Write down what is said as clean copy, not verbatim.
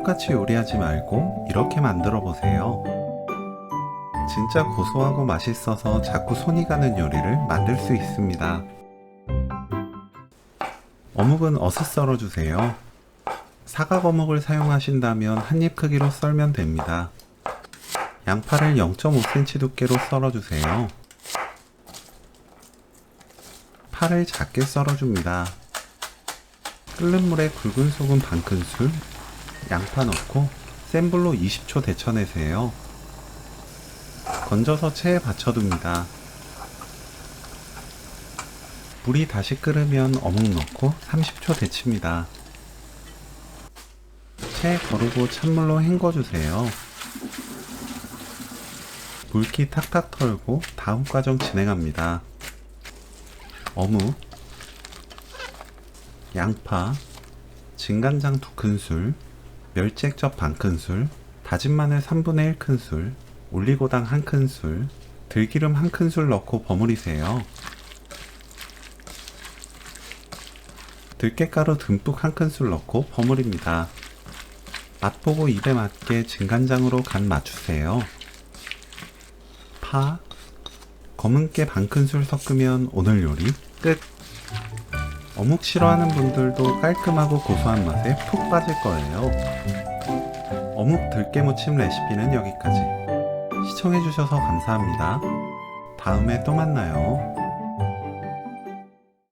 똑같이 요리하지 말고 이렇게 만들어 보세요. 진짜 고소하고 맛있어서 자꾸 손이 가는 요리를 만들 수 있습니다. 어묵은 어슷 썰어주세요. 사각 어묵을 사용하신다면 한입 크기로 썰면 됩니다. 양파를 0.5cm 두께로 썰어주세요. 파를 작게 썰어줍니다. 끓는 물에 굵은 소금 반 큰술, 양파 넣고 센 불로 20초 데쳐내세요. 건져서 체에 받쳐둡니다. 물이 다시 끓으면 어묵 넣고 30초 데칩니다. 체에 거르고 찬물로 헹궈주세요. 물기 탁탁 털고 다음 과정 진행합니다. 어묵, 양파, 진간장 2큰술, 멸치액젓 반큰술, 다진 마늘 3분의 1큰술, 올리고당 1큰술, 들기름 1큰술 넣고 버무리세요. 들깨가루 듬뿍 1큰술 넣고 버무립니다. 맛보고 입에 맞게 진간장으로 간 맞추세요. 파, 검은깨 반큰술 섞으면 오늘 요리 끝! 어묵 싫어하는 분들도 깔끔하고 고소한 맛에 푹 빠질 거예요. 어묵 들깨무침 레시피는 여기까지. 시청해주셔서 감사합니다. 다음에 또 만나요.